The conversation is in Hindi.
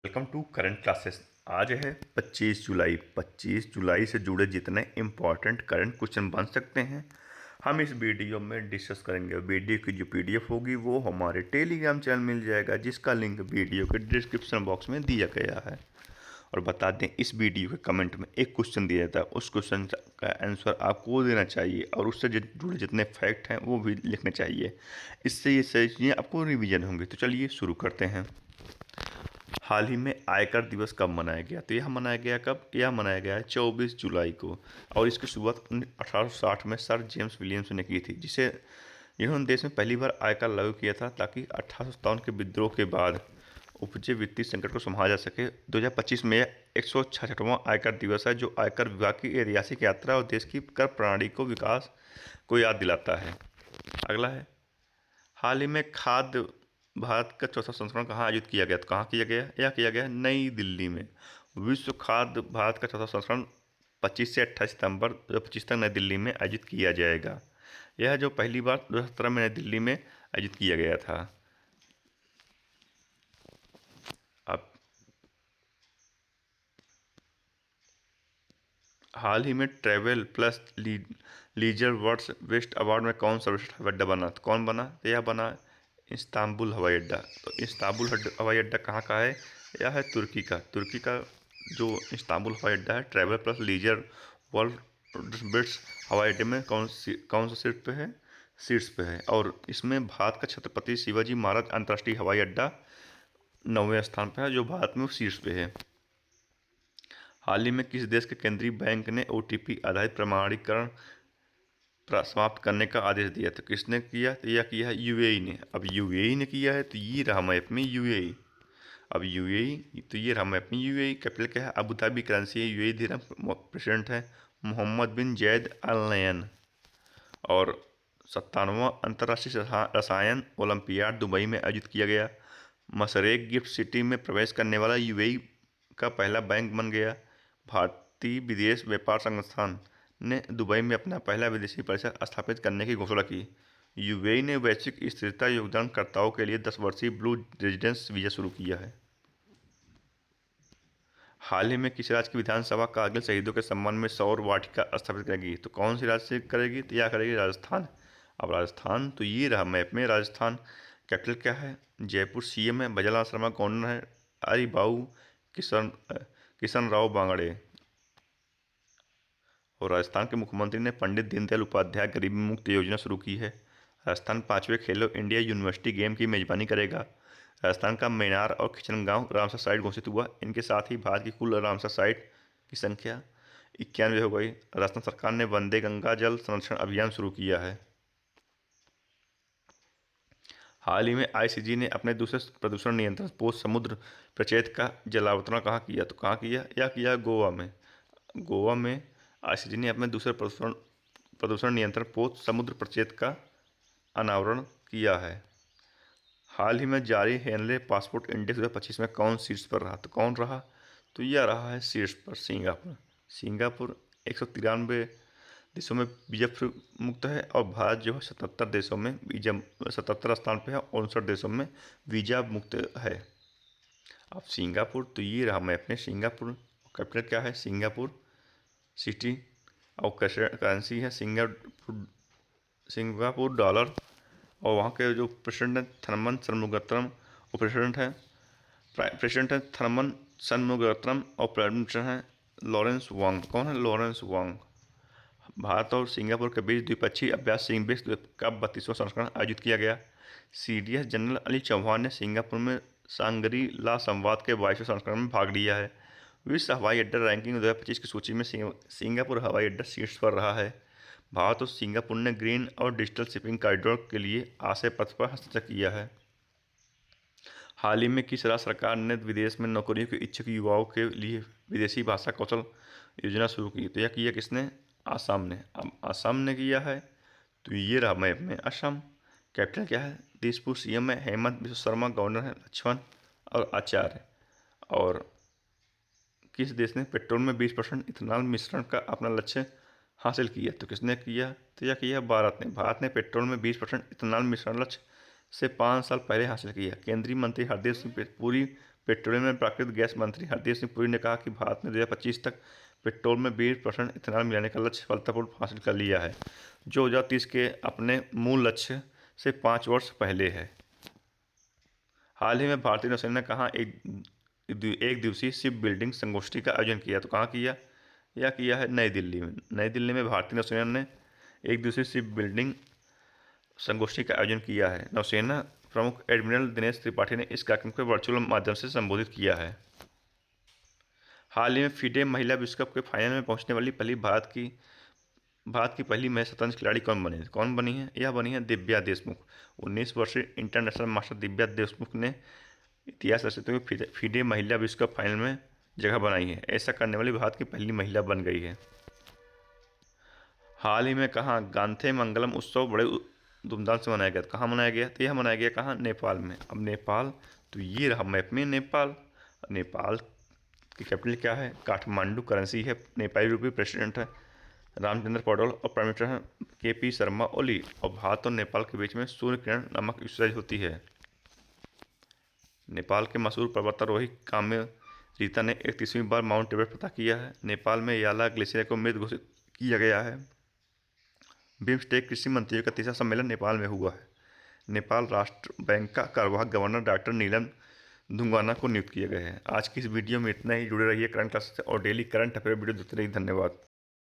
Welcome to current classes. आज है 25 जुलाई। 25 जुलाई से जुड़े जितने इम्पॉर्टेंट करंट क्वेश्चन बन सकते हैं हम इस वीडियो में डिस्कस करेंगे। वीडियो की जो पीडीएफ होगी वो हमारे टेलीग्राम चैनल मिल जाएगा, जिसका लिंक वीडियो के डिस्क्रिप्शन बॉक्स में दिया गया है। और बता दें, इस वीडियो के कमेंट में एक क्वेश्चन दिया जाता है, उस क्वेश्चन का आंसर आपको देना चाहिए और उससे जुड़े जितने फैक्ट हैं वो भी लिखने चाहिए। इससे ये सारी चीज़ें आपको रिवीजन होंगी। तो चलिए शुरू करते हैं। हाल ही में आयकर दिवस कब मनाया गया? तो यह मनाया गया कब? यह मनाया गया है 24 जुलाई को। और इसकी शुरुआत 1860 में सर जेम्स विलियम्स ने की थी, जिसे इन्होंने देश में पहली बार आयकर लागू किया था ताकि 1857 के विद्रोह के बाद उपजे वित्तीय संकट को संभाला जा सके। 2025 में यह 166वां आयकर दिवस है, जो आयकर विभाग की ऐतिहासिक यात्रा और देश की कर प्रणाली को विकास को याद दिलाता है। अगला है, हाल ही में खाद्य भारत का चौथा संस्करण कहाँ आयोजित किया गया? तो कहाँ किया गया? यह किया गया नई दिल्ली में। विश्व खाद्य भारत का चौथा संस्करण 25 से 28 सितंबर 2025 तक नई दिल्ली में आयोजित किया जाएगा। यह जो पहली बार 2017 में नई दिल्ली में आयोजित किया गया था। अब हाल ही में travel plus leisure world best award में कौन सर्वश्रेष्ठ हवाई अड्डा बना? तो कौन बना? तो यह बना इस्तांबुल हवाई अड्डा। तो इस्तांबुल हवाई अड्डा कहाँ का है? यह है तुर्की का। तुर्की का जो इस्तांबुल हवाई अड्डा है, travel plus leisure world best हवाई अड्डे में कौन सा सीट पे है? सीट्स पे है। और इसमें भारत का छत्रपति शिवाजी महाराज अंतर्राष्ट्रीय हवाई अड्डा 9वें स्थान पे है, जो भारत में शीर्ष पे है। हाल ही में किस देश के केंद्रीय बैंक ने ओटीपी आधारित प्रमाणीकरण समाप्त करने का आदेश दिया? तो किसने किया? तो यह किया है यूएई ने। अब यूएई ने किया है, तो ये रहा मैप में यूएई। अब यूएई, तो ये रहा मैप में यूएई। कैपिटल क्या है? Abu Dhabi. करेंसी है यूएई दिरहम। प्रेसिडेंट है मोहम्मद बिन जैद अल नयन। और 97वां अंतर्राष्ट्रीय रसायन ओलंपियाड दुबई में आयोजित किया गया। मशरेक गिफ्ट सिटी में प्रवेश करने वाला यूएई का पहला बैंक बन गया। भारतीय विदेश व्यापार संस्थान ने दुबई में अपना पहला विदेशी परिसर स्थापित करने की घोषणा की। यूएई ने वैश्विक स्थिरता योगदानकर्ताओं के लिए 10 वर्षीय ब्लू रेजिडेंस वीजा शुरू किया है। हाल ही में किस राज्य की विधानसभा कारगिल शहीदों के सम्मान में सौर वाटिका स्थापित करेगी? तो कौन सी राज्य से करेगी? तो यह करेगी राजस्थान। अब राजस्थान, तो ये रहा मैप में राजस्थान। कैपिटल क्या है? जयपुर। सीएम है भजनलाल शर्मा। गवर्नर है हरिभाऊ किशन राव बांगड़े। और राजस्थान के मुख्यमंत्री ने पंडित दीनदयाल उपाध्याय गरीबी मुक्त योजना शुरू की है। राजस्थान 5वें खेलो इंडिया यूनिवर्सिटी गेम की मेजबानी करेगा। राजस्थान का मेनार और खिचन गांव रामसर साइट घोषित हुआ। इनके साथ ही भारत की कुल रामसर साइट की संख्या 91 हो गई। राजस्थान सरकार ने वंदे गंगा जल संरक्षण अभियान शुरू किया है। हाल ही में आईसीजे ने अपने दूसरे प्रदूषण नियंत्रण पोस्ट समुद्र प्रचेत का जलावतरण कहाँ किया? तो कहाँ किया? यह किया गोवा में। गोवा में आईसीजे ने अपने दूसरे प्रदूषण नियंत्रण पोस्ट समुद्र प्रचेत का अनावरण किया है। हाल ही में जारी हेनले पासपोर्ट इंडेक्स 2025 में कौन शीर्ष पर रहा? तो कौन रहा? तो यह रहा है शीर्ष पर सिंगापुर। सिंगापुर 193 देशों में वीजा फ्री मुक्त है। और भारत जो है 77 देशों में वीजा 77 स्थान पे है और 59 देशों में वीजा मुक्त है। अब सिंगापुर, तो ये रहा मैप में सिंगापुर। कैपिटल क्या है? Singapore city. और करेंसी है सिंगापुर डॉलर। और वहाँ के जो प्रेसिडेंट है थर्मन शनमुगात्नम, वो प्रेसिडेंट है थर्मन शनमुगात्नम। और प्राइम मिनिस्टर हैं लॉरेंस वांग। कौन है? लॉरेंस वांग। भारत और सिंगापुर के बीच द्विपक्षीय अभ्यास सिंगबिक्स का 32वां संस्करण आयोजित किया गया। सीडीएस जनरल अली चौहान ने सिंगापुर में सांगरी ला संवाद के 22वें संस्करण में भाग लिया है। विश्व हवाई अड्डा रैंकिंग 2025 की सूची में सिंगापुर हवाई अड्डा शीर्ष पर रहा है। भारत और सिंगापुर ने ग्रीन और डिजिटल शिपिंग कॉरिडोर के लिए आशय पत्र पर हस्ताक्षर किया है। हाल ही में किस राज्य सरकार ने विदेश में नौकरियों के इच्छुक युवाओं के लिए विदेशी भाषा कौशल योजना शुरू की? तो यह किया किसने? आसाम ने। अब आसाम ने किया है, तो ये रहा मैप में असम। कैपिटल क्या है? दिसपुर। सीएम है हेमंत बिश्व शर्मा। गवर्नर है लक्ष्मण और आचार्य। और किस देश ने पेट्रोल में 20% इथेनॉल मिश्रण का अपना लक्ष्य हासिल किया? तो किसने किया? तो यह किया भारत ने। भारत ने पेट्रोल में 20% इथेनॉल मिश्रण लक्ष्य से 5 साल पहले हासिल किया। केंद्रीय मंत्री हरदीप सिंह पुरी पेट्रोलियम में प्राकृतिक गैस मंत्री हरदीप सिंह पुरी ने कहा कि भारत ने 2025 तक पेट्रोल में 20% इथेनॉल मिलाने का लक्ष्य सफलतापूर्वक हासिल कर लिया है, जो 2030 के अपने मूल लक्ष्य से 5 वर्ष पहले है। हाल ही में भारतीय नौसेना ने कहा एक दिवसीय शिप बिल्डिंग संगोष्ठी का आयोजन किया। तो कहाँ किया? यह किया है नई दिल्ली में। नई दिल्ली में भारतीय नौसेना ने एक दिवसीय शिप बिल्डिंग संगोष्ठी का आयोजन किया है। नौसेना प्रमुख एडमिरल दिनेश त्रिपाठी ने इस कार्यक्रम को वर्चुअल माध्यम से संबोधित किया है। हाल ही में फीडे महिला विश्व कप के फाइनल में पहुंचने वाली भारत की पहली महिला शतरंज खिलाड़ी कौन बनी है? यह बनी है दिव्या देशमुख। 19 वर्षीय इंटरनेशनल मास्टर दिव्या देशमुख ने इतिहास रचते हुए फीडे महिला विश्व कप फाइनल में जगह बनाई है। ऐसा करने वाली भारत की पहली महिला बन गई है। हाल ही में कहाँ गांधी मंगलम उत्सव बड़े धूमधाम से मनाया गया। कहाँ मनाया गया? तो यह मनाया गया कहाँ? नेपाल में। अब नेपाल, तो ये रहा मैप में नेपाल। नेपाल की कैपिटल क्या है? काठमांडू। करेंसी है नेपाली रुपये। प्रेसिडेंट है रामचंद्र पौडेल और प्राइम मिनिस्टर हैं KP शर्मा ओली। और भारत और नेपाल के बीच में सूर्य किरण नामक एक्सरसाइज होती है। नेपाल के मशहूर पर्वतारोही काम्य रीता ने 31वीं बार माउंट एवरेस्ट फतह किया है। नेपाल में याला ग्लेशियर को मृत घोषित किया गया है। बिम्स्टेक कृषि मंत्रियों का तीसरा सम्मेलन नेपाल में हुआ है। नेपाल राष्ट्र बैंक का कार्यवाहक गवर्नर डॉक्टर नीलम धुंगाना को नियुक्त किया गया है। आज की इस वीडियो में इतना ही। जुड़े रहिए करंट क्लास से और डेली करंट अफेयर वीडियो देखते रहिए। धन्यवाद।